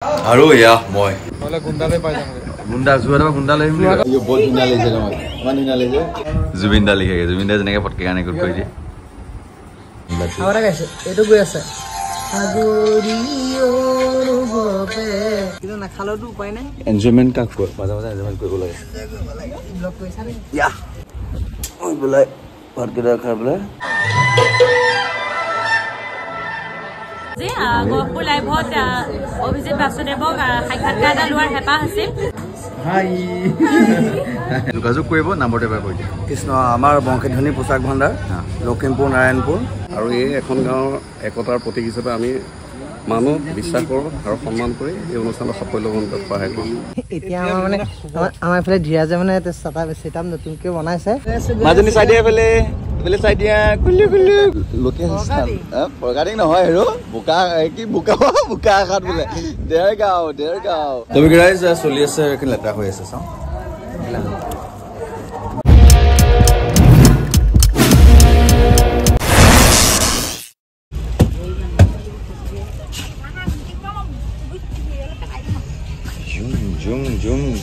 আৰু এয়া মই নহলে গুন্ডালে পাই যামগে গুন্ডা জুৱাটা গুন্ডা লৈ আহিম ইয়ো বহুত ধুনীয়া লাগিছে নহয় ইমান ধুনীয়া লাগিছে জুবিন দা লিখে জুবিন দা যেনেকে পটকে গানে কৈ দিয়ে আওৰা গাইছে এটো গৈ আছে আগৰিয়ৰ গবে কিন্তু নাখালতো উপায় নাই এনজয়মেন্ট কাক কয় মাজে মাজে এনজয়মেন্ট কৰিব লাগে ব্লগ কৰিছা নে ইয়া ওই বলাই ভাতকেইটা খাই পেলাই যে গহপুৰ লাইভত অভিজিত বাসুদেৱক সাক্ষাৎকাৰ এটা লোৱাৰ হেঁপাহ আছিল হাই যোগাযোগ কৰিব নাম্বাৰটো এবাৰ কৈ দিয়ক কৃষ্ণ আমাৰ বংশীধ্বনি পোচাক ভাণ্ডাৰ লখিমপুৰ নাৰায়ণপুৰ আৰু এই এখন গাঁৱৰ একতাৰ প্ৰতীক হিচাপে আমি মানুহ বিশ্বাস কৰোঁ আৰু সন্মান কৰি এই অনুষ্ঠানত সাফল্যমণ্ডিত সহায় কৰোঁ এতিয়া আমাৰ এইফালে ধীৰাজে মানে চেটাপ নতুনকৈ বনাইছে মাজনী চাই দিয়া এফালে চাই দিয়া কুলি কুলি লোকেশ্যন ফৰগাৰ্ডিং নহয় হেৰো বোকা কি বোকা বোকা আঘাত বোলে দেৰগাঁও তুমি গাইজ চলি আছে লেতেৰা হৈ আছে চাওঁ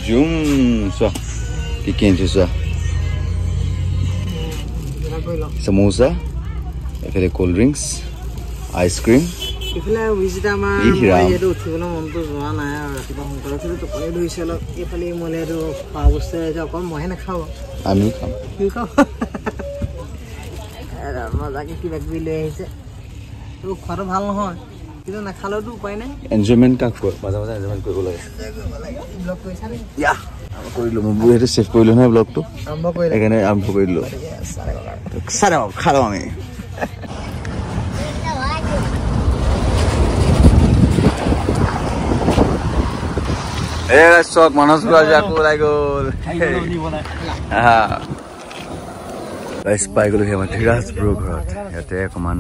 Zoom. So, chicken juice. Samosa. Efele cold drinks. Ice cream. ইফালে উইজিটা আমাৰ ইয়াতে উঠিবলৈ মনটো যোৱা নাই আৰু ৰাতিপুৱা সোনকালে উঠিলো টোপনি ধৰিছে অলপ এইফালে মলে এইটো খোৱা বস্তু অকল মইহে নাখাওঁ আমিও খাম কি খাওঁ মজাকে কিবা কিবি লৈ আহিছে তো খোৱাটো ভাল নহয় কিন্তু নাখালেতো উপায় নাই এনজয়মেন্ট কাক কয় মাজে মাজে এনজয়মেন্ট কৰিব লাগে ব্লগ কৰিছা নে ইয়া কৰিলো মই সেইটো সেভ কৰিলো নহয় ব্লগটো আৰম্ভ কৰিলে এখানে আৰম্ভ কৰিলো সাৰা খালো আমি এ চক মানস ৰাজাকো লাই গল গাইস পাই গলো হেমা ধীৰাজ ব্ৰ ঘৰত ইয়াতে অকমান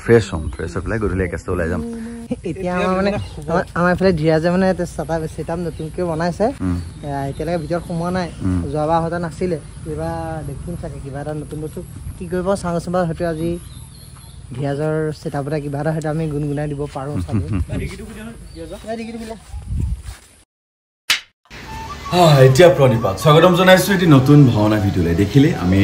ফ্ৰেছ পেলাই গধূলি একেষ্ট ওলাই যাম এতিয়া আমাৰ এইফালে ধীৰাজে মানে চেটাপ নতুনকৈ বনাইছে এতিয়ালৈকে ভিতৰত সোমোৱা নাই যোৱাবাৰ হয়তো নাছিলে কিবা দেখিম চাগে কিবা এটা নতুন বস্তু কি কৰিব চাওঁচোন বাৰু হয়তো আজি ধীৰাজৰ চেটাপতে কিবা এটা হয়তো আমি গুণগুণাই দিব পাৰোঁ চাগে এতিয়া প্ৰণীপাত স্বাগতম জনাইছো এটি নতুন ভাওনা ভিডিঅ'লৈ দেখিলে আমি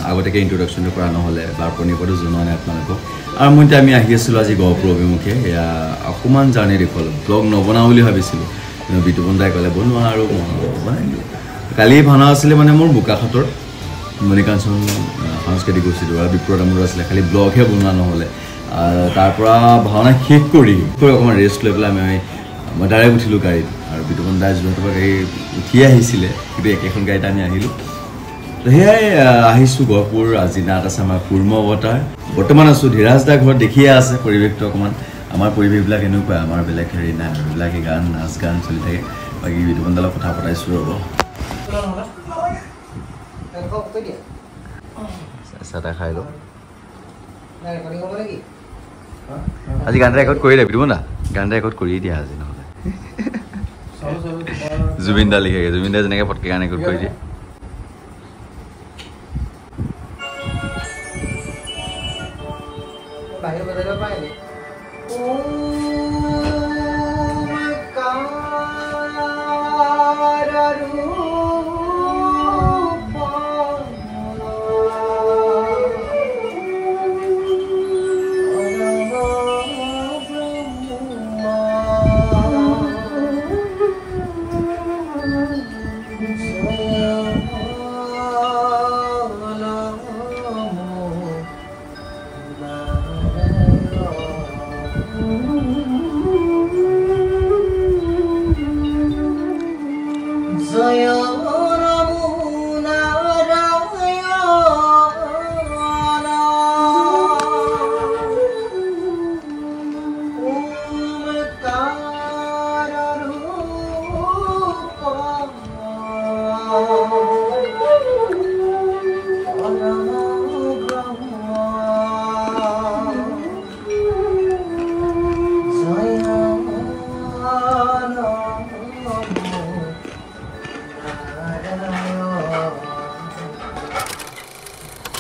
আগতীয়াকৈ ইন্ট্ৰডাকশ্যনটো কৰা নহ'লে বা প্ৰণীপাতো জনোৱা নাই আপোনালোকক আৰম্ভণিতে আমি আহি আছিলোঁ আজি গহপুৰ অভিমুখে এয়া অকণমান জাৰ্ণি দেখুৱালোঁ ব্লগ নবনাওঁ বুলি ভাবিছিলোঁ কিন্তু বিতুপন দাই ক'লে বনোৱা আৰু বনাইলোঁ কালি ভাওনা আছিলে মানে মোৰ বোকাখাটৰ মণিকাঞ্চন সাংস্কৃতিক গোষ্ঠীটো আৰু বিপ্ৰত মোৰ আছিলে খালি ব্লগহে বনোৱা নহ'লে তাৰপৰা ভাওনা শেষ কৰি অকণমান ৰেষ্ট লৈ পেলাই মই ডাইৰেক্ট উঠিলোঁ গাড়ীত আৰু বিতুপন দাই যোৰহাটৰ পৰা গাড়ী উঠি আহিছিলে কিন্তু একেখন গাড়ীত আমি আহিলোঁ তো সেয়াই আহিছোঁ গহপুৰ আজি নাট আছে আমাৰ কুৰ্ম অৱতাৰ বৰ্তমান আছোঁ ধীৰাজ দাৰ ঘৰত দেখিয়ে আছে পৰিৱেশটো অকণমান আমাৰ পৰিৱেশবিলাক এনেকুৱাই আমাৰ বেলেগ হেৰি নাই এইবিলাকে গান নাচ গান চলি থাকে বাকী বিতুপন দালৈ কথা পতাইছোঁ ৰ'ব চাহ তাহ খাই লওঁ আজি গান ৰেকৰ্ড কৰি দে বিতুপন দা গান ৰেকৰ্ড কৰি দিয়া আজি নহ'লে জুবিন দা লিখে জুবিন দা যেনেকে পটকে গানে কৈ দিয়ে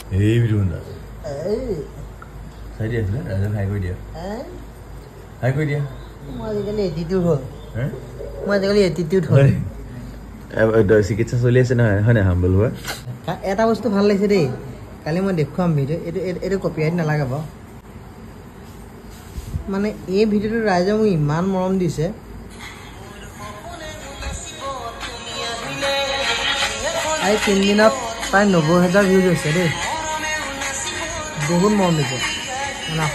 Hey, we doing that. Hey. Say dia, ada hai kau dia. Hai kau dia. মই আজিকালি এটিটিউড হ'ল মই আজিকালি এটিটিউড হ'ল চিকিৎসা চলি আছে নহয় হয় নাই হাম্বল হোৱা এটা বস্তু ভাল লাগিছে দেই কালি মই দেখুৱাম ভিডিঅ' এইটো কপিৰাইট নালাগাব মানে এই ভিডিঅ'টো ৰাইজে মোক ইমান মৰম দিছে আজি 3 দিনত প্ৰায় 90,000 ভিউজ হৈছে দেই বহুত মৰম দিছে মানে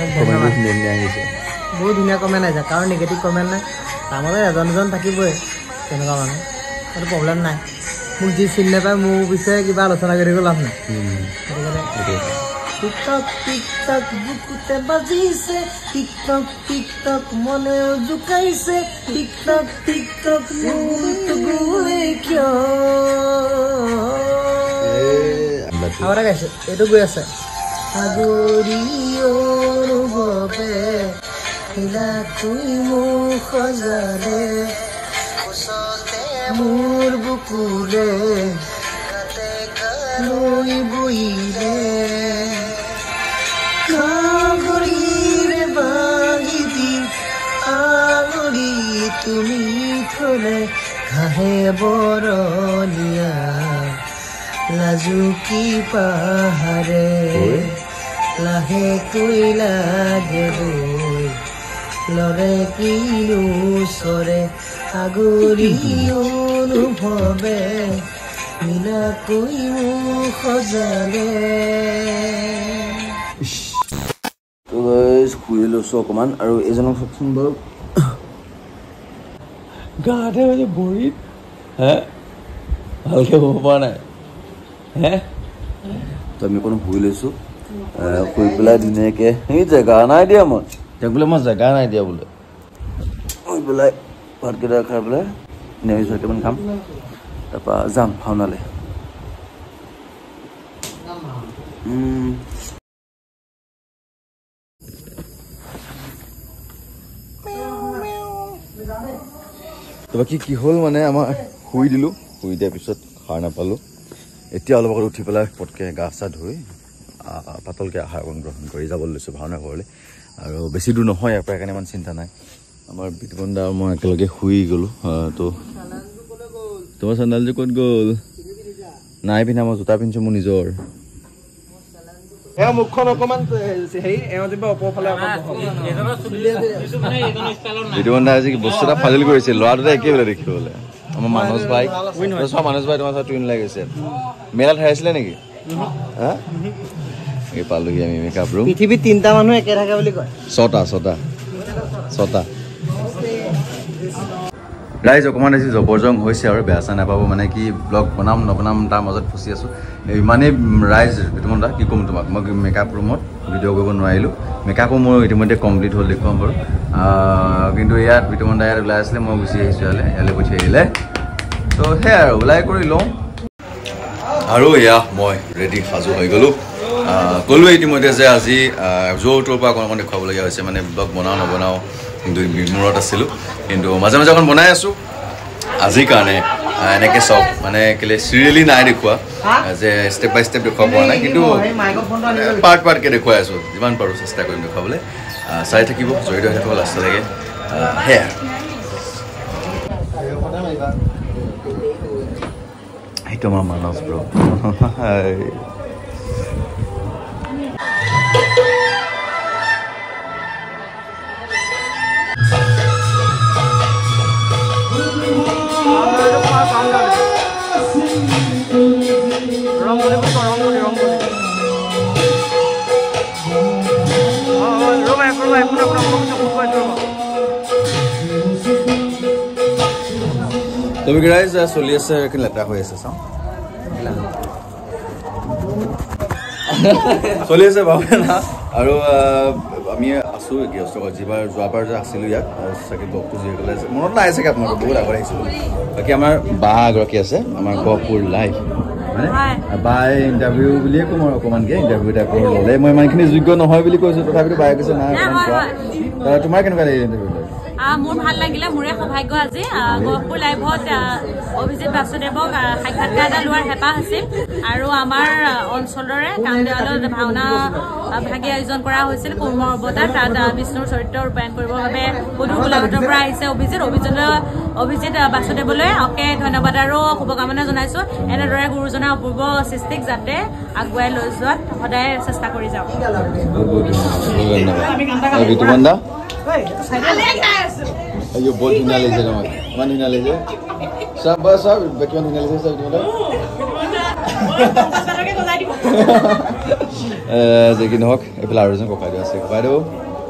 বহুত ধুনীয়া কমেণ্ট আহিছে কাৰণ নিগেটিভ কমেণ্ট নাই তাৰ মাজত এজন থাকিবই তেনেকুৱা মানুহ সেইটো প্ৰব্লেম নাই মোক যি চিনি নাপায় মোৰ বিষয়ে কিবা আলোচনা কৰি লাভ নাই টিকটক টিকটক বুকুতে বাজিছে টিকটক টিকটক মনেও জুকাইছে টিকটক টিকটক কিয় আৰু এটা গাইছে এইটো গৈ আছে সাগৰী অনুভৱে শিলা তুই মোক সজালে মোৰ বুকুলে লৈ বহিলে সাগৰীৰে বান্ধি দি আলৰি তুমি থলে ঘাঁহে বৰণীয়া লাজুকী পাহাৰে লাহেকৈ লাগে বৈ লৰে কিনো চৰে সাগৰী অনুভৱে মিলাকৈ মোক সজালে শুই লৈছো অকমান আৰু এজনক চাওকচোন বাৰু গাতে হৈছে ভৰিত হে ভালকে হ'ব পৰা নাই হে তো আমি অকণ শুই লৈছো শুই পেলাই ধুনীয়াকে সেই জেগা নাই দিয়া মই তাক বোলে মই জেগা নাই দিয়া বোলে শুই পেলাই ভাতকেইটা খাই পেলাই নিৰামিষ ভাতকেইটামান খাম তাৰপৰা যাম ভাওনালৈ বাকী কি হ'ল মানে আমাৰ শুই দিলোঁ শুই দিয়াৰ পিছত সাৰ নাপালোঁ এতিয়া অলপ আগত উঠি পেলাই পটকৈ গা চা ধুই পাতলকৈ আহাৰ অকণ গ্ৰহণ কৰি যাবলৈ লৈছোঁ ভাওনা ঘৰলৈ আৰু বেছি দূৰ নহয় ইয়াৰ পৰা সেইকাৰণে ইমান চিন্তা নাই আমাৰ বিতুপন দা আৰু মই একেলগে শুই গ'লোঁ তো তোমাৰ চেণ্ডেলযোৰ ক'ত গ'ল নাই পিন্ধা মই জোতা পিন্ধিছোঁ মোৰ নিজৰ মুখখন অকমান বিতুপন দা আজি বস্তু এটা ফাজিল কৰিছে ল'ৰা দুটা একেই বোলে দেখিবলৈ আমাৰ মানস ভাই মানস ভাই তোমাৰ টুইন লাগিছে মেলাত হেৰাইছিলে নেকি এই পালোহি আমি মেকআপ ৰুম পৃথিৱীত 3টা মানুহ একে থাকে বুলি কয় 6টা ৰাইজ অকণমান আজি জবৰজং হৈছে আৰু বেয়া চেয়া নাপাব মানে কি ব্লগ বনাম নবনাম তাৰ মাজত ফচি আছোঁ ইমানেই ৰাইজ বিতুপন দা কি ক'ম তোমাক মই মেকআপ ৰুমত ভিডিঅ' কৰিব নোৱাৰিলোঁ মেকআপো মোৰ ইতিমধ্যে কমপ্লিট হ'ল দেখুৱাম বাৰু কিন্তু ইয়াত বিতুপন দা ইয়াত ওলাই আছিলে মই গুচি আহিছোঁ ইয়ালৈ পঠিয়াই আহিলে তো সেয়াই আৰু ওলাই কৰি লওঁ আৰু এয়া মই ৰেডি সাজু হৈ গ'লোঁ ক'লোৱে ইতিমধ্যে যে আজি য'ৰ ত'ৰ পৰা অকণ দেখুৱাবলগীয়া হৈছে মানে ব্লগ বনাওঁ নবনাওঁ কিন্তু বিমূৰত আছিলোঁ কিন্তু মাজে মাজে অকণ বনাই আছোঁ আজিৰ কাৰণে এনেকৈ চাওক মানে কেলৈ চিৰিয়েলি নাই দেখুওৱা যে ষ্টেপ বাই ষ্টেপ দেখুৱাব পৰা নাই কিন্তু পাৰ্টকৈ দেখুৱাই আছোঁ যিমান পাৰোঁ চেষ্টা কৰিম দেখুৱাবলৈ চাই থাকিব জড়িত হৈ থাকিব লাষ্টলৈকে সেয়া সেইটো আমাৰ মানস ব্ৰ তুমি ৰাইজ চলি আছে লেতেৰা হৈ আছে চাওঁ চলি আছে বাৰু না আৰু আমি আছোঁ গৃহস্থ যোৱাবাৰ যে আছিলোঁ ইয়াত চাগে ব্লগটো যিসকলে মনত নাই চাগে আপোনালোকৰ বহুত আগত আহিছিলোঁ বাকী আমাৰ বা এগৰাকী আছে আমাৰ গহপুৰ লাইভ মানে বাই ইণ্টাৰভিউ বুলিয়ে ক'ম আৰু অকণমানকৈ ইণ্টাৰভিউ টাইপৰ ল'লে মই ইমানখিনি যোগ্য নহয় বুলি কৈছোঁ তথাপিতো বায়ে কৈছে নাই অকণমান কোৱা তোমাৰ কেনেকুৱা লাগিলে ইণ্টাৰভিউ মোৰ ভাল লাগিলে মোৰে সৌভাগ্য আজি গহপুৰ লাইভত অভিজিত বাসুদেৱক সাক্ষাৎকাৰ এটা লোৱাৰ হেঁপাহ আছিল আৰু আমাৰ অঞ্চলৰে কামদেৱালত ভাওনা ভাগি আয়োজন কৰা হৈছিল কুৰ্মৰ অৱতাৰ তাত বিষ্ণুৰ চৰিত্ৰ ৰূপায়ণ কৰিবৰ বাবে সুদূৰ গোলাঘাটৰ পৰা আহিছে অভিজিত বাসুদেৱলৈ অশেষ ধন্যবাদ আৰু শুভকামনা জনাইছো এনেদৰে গুৰুজনাৰ অপূৰ্ব সৃষ্টিক যাতে আগুৱাই লৈ যোৱাত সদায় চেষ্টা কৰি যাওঁ Ayo buat finalisir nama. Mana finalisir? Sabar. Bagaimana finalisir sah itu mana? Jadi nak, apel aruzan kau kaya asyik. Kaya tu,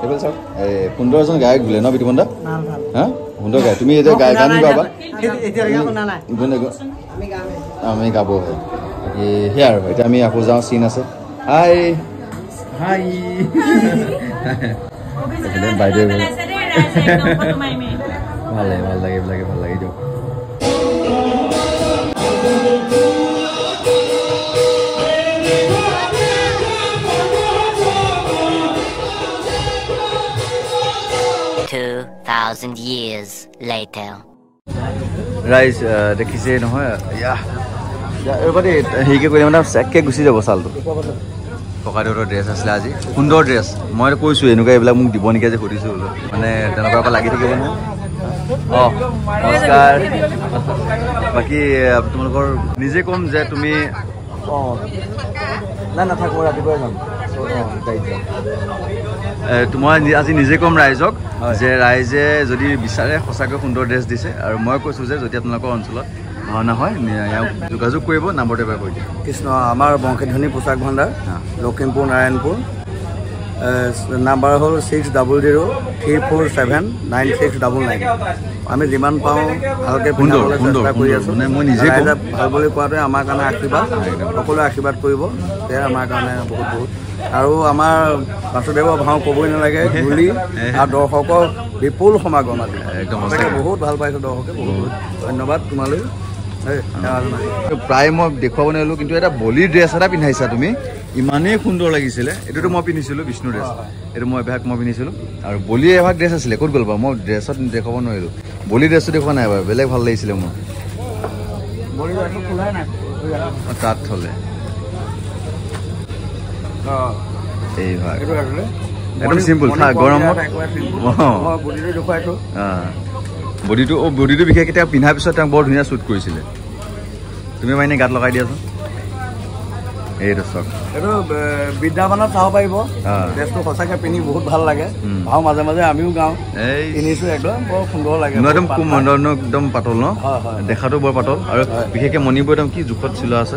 apel sah. Pundor aruzan gaya gula, na bitu mana? Hah? Pundor gaya. Tumi itu gaya kan juga apa? Itu orang mana lah? Guna. Kami kabo. Here, itu kami aku jauh scene ase. Hi. By the way. ভাল লাগে দিয়ক years later ৰাইজ দেখিছে নহয় এবাৰ হেৰিকে কৰিলে মানে চেককে গুচি যাব চালটো ককাদেউৰ ড্ৰেছ আছিলে আজি সুন্দৰ ড্ৰেছ মই কৈছোঁ এনেকুৱা এইবিলাক মোক দিব নেকি যে সুধিছোঁ বোলো মানে তেনেকুৱা পৰা লাগি থাকিব নহয় নমস্কাৰ বাকী তোমালোকৰ নিজে ক'ম যে তুমি নাথাকো ৰাতিপুৱাই যাম মই আজি নিজে ক'ম ৰাইজক যে ৰাইজে যদি বিচাৰে সঁচাকৈ সুন্দৰ ড্ৰেছ দিছে আৰু মই কৈছোঁ যে যদি আপোনালোকৰ অঞ্চলত ভাওনা হয় যোগাযোগ কৰিব নাম্বাৰটো এবাৰ কৈ দিম কৃষ্ণ আমাৰ বংশীধ্বনি পোচাক ভাণ্ডাৰ লখিমপুৰ নাৰায়ণপুৰ নাম্বাৰ হ'ল 6003479699 আমি যিমান পাওঁ ভালকৈ পিন্ধাবলৈ চেষ্টা কৰি আছোঁ মই নিজে ভাল বুলি কোৱাটোৱে আমাৰ কাৰণে আশীৰ্বাদ সকলোৱে আশীৰ্বাদ কৰিব সেয়া আমাৰ কাৰণে বহুত আৰু আমাৰ বাসুদেৱৰ ভাও ক'বই নালাগে গুলি আৰু দৰ্শকৰ বিপুল সমাগম আজি একদম বহুত ভাল পাইছোঁ দৰ্শকে বহুত ধন্যবাদ তোমালৈ প্ৰায় মই দেখুৱাব নোৱাৰিলোঁ কিন্তু এটা বলি ড্ৰেছ এটা পিন্ধাইছা তুমি ইমানেই সুন্দৰ লাগিছিলে এইটোতো মই পিন্ধিছিলোঁ বিষ্ণু ড্ৰেছ এইটো মই এভাগ মই পিন্ধিছিলোঁ আৰু বলি এভাগ ড্ৰেছ আছিলে ক'ত গ'ল বাৰু মই ড্ৰেছত দেখুৱাব নোৱাৰিলোঁ বলি ড্ৰেছটো দেখুওৱা নাই বাৰু বেলেগ ভাল লাগিছিলে মোৰ তাত থ'লে এইভাগ একদম চিম্পুল গৰমত বডিটো বিশেষ এতিয়া পিন্ধাৰ পিছত তেওঁক বৰ ধুনীয়া শ্বুট কৰিছিলে তুমি মানে গাত লগাই দিয়াচোন এইটো চাওক এইটো বিদ্যাপনত চাব পাৰিব ড্ৰেছটো সঁচাকৈ পিন্ধি বহুত ভাল লাগে ভাও মাজে মাজে আমিও গাওঁ কিনিছোঁ একদম বৰ সুন্দৰ লাগে একদম খুব একদম পাতল ন দেখাটো বৰ পাতল আৰু বিশেষকৈ মণিবোৰ একদম কি জোখত চিলোৱা আছে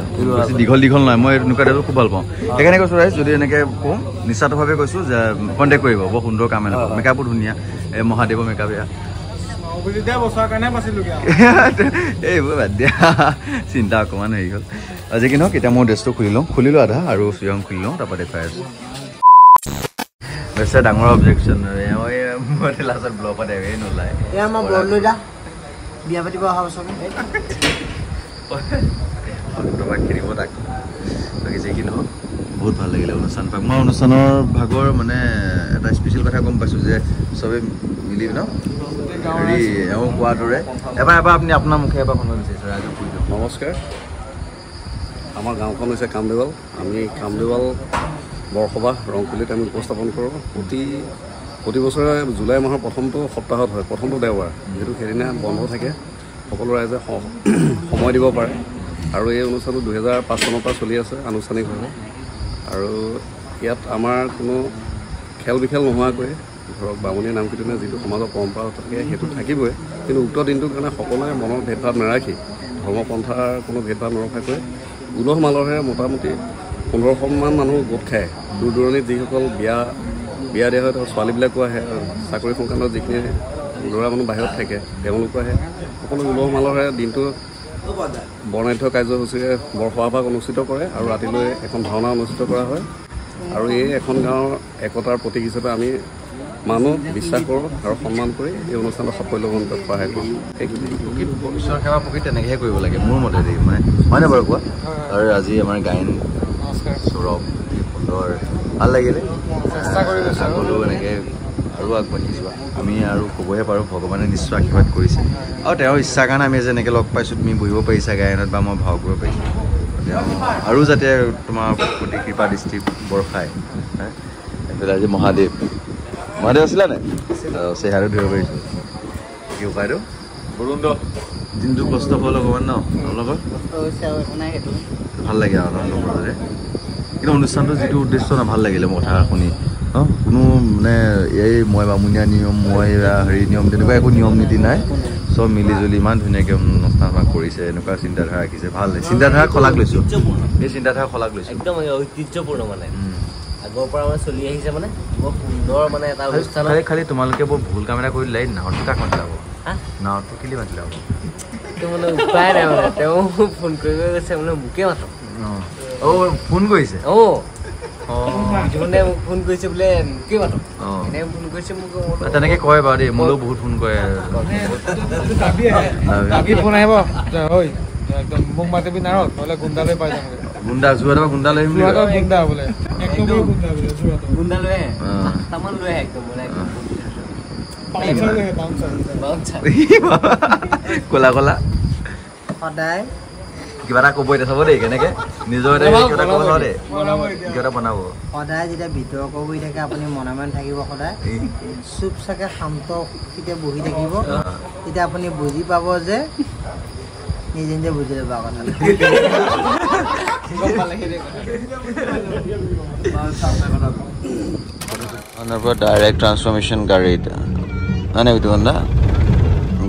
দীঘল নহয় মই এনেকুৱা ড্ৰেছটো খুব ভাল পাওঁ সেইকাৰণে কৈছোঁ ৰাইজ যদি এনেকৈ কওঁ নিশ্চিতভাৱে কৈছোঁ যে কণ্টেক্ট কৰিব বৰ সুন্দৰ কাম এনেকুৱা মেকআপো ধুনীয়া এই মহাদেৱৰ মেকআপ এয়া এইবোৰ বাদ দিয়া চিন্তা অকণমান হেৰি হ'ল আজি কি নহওক এতিয়া মই ড্ৰেছটো খুলিলোঁ আধা আৰু চুৰিং খুলি লওঁ তাৰপৰা দেখুৱাই আছোঁ বেছি ডাঙৰ অবজেকশ্যন লাষ্টত ব্লগত দেৱেই নোলায় বিয়া পাতিব অহা বছৰ খেলিব তাক বাকী যি কি নহওক বহুত ভাল লাগিলে অনুষ্ঠান পাক মই অনুষ্ঠানৰ ভাগৰ মানে এটা স্পেচিয়েল কথা গম পাইছোঁ যে চবেই মিলি ন হেৰি এওঁ কোৱাৰ দৰে এবাৰ আপুনি আপোনাৰ মুখে এবাৰ শুনিব বিচাৰিছোঁ ৰাইজক কৈ দিয়ক নমস্কাৰ আমাৰ গাঁওখন হৈছে কামদেৱাল আমি কামদেৱাল বৰসবাহ ৰংপুলিত আমি উপস্থাপন কৰোঁ প্ৰতি বছৰে জুলাই মাহৰ প্ৰথমটো সপ্তাহত হয় প্ৰথমটো দেওবাৰ যিহেতু সেইদিনা বন্ধ থাকে সকলো ৰাইজে সময় দিব পাৰে আৰু এই অনুষ্ঠানটো 2005 চনৰ পৰা চলি আছে আনুষ্ঠানিকভাৱে আৰু ইয়াত আমাৰ কোনো খেল বিখেল নোহোৱাকৈ ধৰক বামুণীয়া নাম কীৰ্তনে যিটো সমাজৰ পৰম্পৰা থাকে সেইটো থাকিবই কিন্তু উক্ত দিনটোৰ কাৰণে সকলোৱে মনৰ ভেদভাৱ নাৰাখি ধৰ্মপন্থাৰ কোনো ভেদভাৱ নৰখাকৈ উলহ মালহেৰে মোটামুটি 1500মান মানুহ গোট খায় দূৰ দূৰণিত যিসকল বিয়া দিয়া হয় ছোৱালীবিলাকো আহে চাকৰি সংক্ৰান্তত যিখিনি ল'ৰা মানুহ বাহিৰত থাকে তেওঁলোকো আহে সকলো উলহ মালহেৰে দিনটো বৰ্ণাঢ্য কাৰ্যসূচীৰে বৰসবাহ অনুষ্ঠিত কৰে আৰু ৰাতিলৈ এখন ভাওনা অনুষ্ঠিত কৰা হয় আৰু এই এখন গাঁৱৰ একতাৰ প্ৰতীক হিচাপে আমি মানুহ বিশ্বাস কৰোঁ আৰু সন্মান কৰি এই অনুষ্ঠানত সাফল্যমণ্ডিত সহায় কৰোঁ সেইখিনি ঈশ্বৰ সেৱা প্ৰকৃত তেনেকৈহে কৰিব লাগে মোৰ মতে দেই মানে হয়নে বাৰু কোৱা আৰু আজি আমাৰ গায়ন সৌৰভ সুন্দৰ ভাল লাগিলে চেষ্টা কৰি গৈছোঁ এনেকৈ আৰু আৰু আগবাঢ়ি যোৱা আমি আৰু ক'বহে পাৰোঁ ভগৱানে নিশ্চয় আশীৰ্বাদ কৰিছে আৰু তেওঁৰ ইচ্ছাৰ কাৰণে আমি যেনেকৈ লগ পাইছোঁ তুমি বহিব পাৰিছা গায়নত বা মই ভাও কৰিব পাৰিছোঁ আৰু যাতে তোমাৰ প্ৰতি কৃপা দৃষ্টি বৰ্ষায় এইফালে আজি মহাদেৱ আছিলা নাই চেহাৰো ধৰিব পাৰিছোঁ কি উপায়টো বৰুণ দিনটো কষ্ট হ'ল অকণমান ন লগত ভাল লাগে আৰু লগতে কিন্তু অনুষ্ঠানটো যিটো উদ্দেশ্য না ভাল লাগিলে মোৰ কথা শুনি কোনো মানে এই মই বামুণীয়া নিয়ম মই হেৰি নিয়ম তেনেকুৱা একো নিয়ম নীতি নাই চব মিলিজুলি ইমান ধুনীয়াকৈ অনুষ্ঠান আমাক কৰিছে এনেকুৱা চিন্তাধাৰা ৰাখিছে ভাল লাগে চিন্তাধাৰা খলাক লৈছোঁ এই চিন্তাধাৰা খলাক লৈছোঁ একদম ঐতিহ্যপূৰ্ণ মানে আগৰ পৰা মানে চলি আহিছে মানে বৰ সুন্দৰ মানে এটা অনুষ্ঠান খালি তোমালোকে বৰ ভুল কাম এটা কৰি দিলে নাৱটো কাক মাতি লাব নাৱটো কেলি মাতি লাব এইটো মানে উপায় নাই মানে তেওঁ ফোন কৰিব গৈছে মানে মোকে মাতক ফোন কৰিছে মানে মোক ফোন কৰিছে বোলে মোকে মাতক এনেকৈ ফোন কৰিছে মোক তেনেকৈ কয় বাৰু দেই মোলৈও বহুত ফোন কৰে ফোন আহিব একদম মোক মাতিবি নাৰক নহ'লে গুণ্ডালৈ পাই যামগৈ গুণ্ডা যোৰহাটৰ গুণ্ডা লৈ আহিম গুণ্ডা বোলে একদম গুণ্ডা লৈ আহে তামান লৈ আহে একদম মানে ক'লা ক'লা সদায় কিবা এটা ক'ব এতিয়া চাব দেই কেনেকৈ নিজৰ এটা কিবা এটা ক'ব চাব দেই কিবা এটা বনাব সদায় যেতিয়া বিতৰ্ক কৰি থাকে আপুনি মনে মনে থাকিব সদায় চুপ চাকে শান্ত যেতিয়া বহি থাকিব তেতিয়া আপুনি বুজি পাব যে নিজে নিজে বুজি ল'ব কথা ডাইৰেক্ট ট্ৰান্সফৰ্মেশ্যন গাড়ীত মানে বিতুমন্দা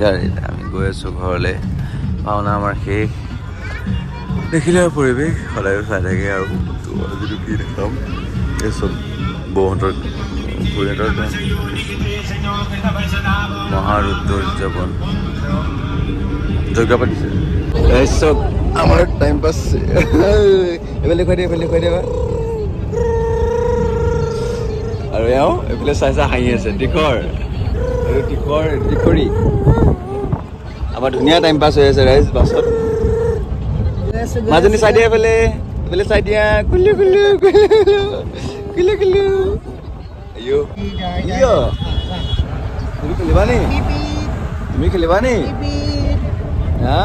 গাড়ীত আমি গৈ আছোঁ ঘৰলৈ ভাওনা আমাৰ শেষ দেখিলে আৰু পৰিৱেশ সদায় চাই থাকে আৰু যিটো কি দেখাম এই চব বৌহঁতৰ খুৰীহঁতৰ মহাৰুদ্ৰ উদযাপন যজ্ঞ পাতিছে তাৰপিছত আমাৰ টাইম পাছ এইফালে দেখুৱাই দিয়া এইফালে দেখুৱাই দিয়া আৰু এওঁ এইফালে চাই চাই হাঁহি আছে তীখৰ আৰু তীখৰী আমাৰ ধুনীয়া টাইম পাছ হৈ আছে ৰাইজ বাছত মাজনী চাই দিয়া এইফালে চাই দিয়া কুলু কুলু কুলু কুলু কুলু আয়ো তুমি খেলিবা নি হা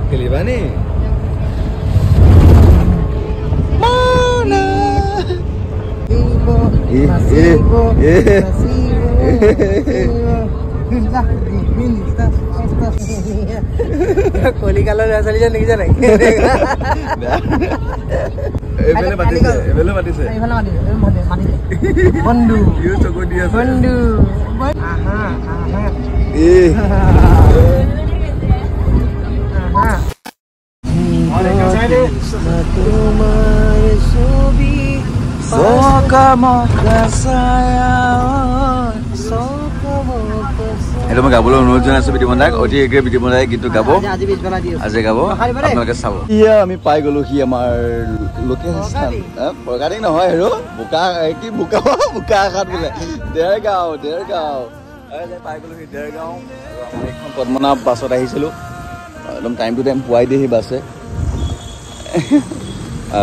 খেলিবা নি কলিকালৰ ল'ৰা ছোৱালী যেন দেখিছা নাই বন্ধু সেইটো মই গাবলৈ অনুৰোধ জনাইছোঁ বিতুমন্দাক অতি শীঘ্ৰে বিতুমন্দাই গীতটো গাব আজি গাব আপোনালোকে চাব ইয়া আমি পাই গ'লো সি আমাৰ লোকেশ্যন ফৰকাটিং নহয় আৰু বোকা কি বোকা আঘাত বোলে দেৰগাঁও পাই গ'লো সি দেৰগাঁও আৰু এইখন পদ্মনাভ বাছত আহিছিলোঁ একদম টাইম টু টাইম পোৱাই দিয়ে সি বাছে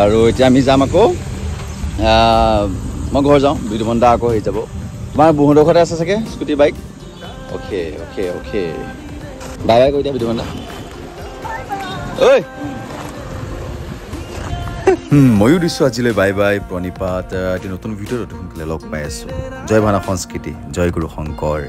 আৰু এতিয়া আমি যাম আকৌ মই ঘৰ যাওঁ বিতুমন্দা আকৌ হৈ যাব তোমাৰ বহুতৰ ঘৰতে আছে চাগে scooty bike okay bye bye কৈ দিয়া বিতুমন্দা ঐ ময়ো দিছোঁ আজিলৈ বাই বাই প্ৰণিপাত এটি নতুন ভিডিঅ'ত সোনকালে লগ পাই আছোঁ জয় ভাওনা সংস্কৃতি জয় গুৰু শংকৰ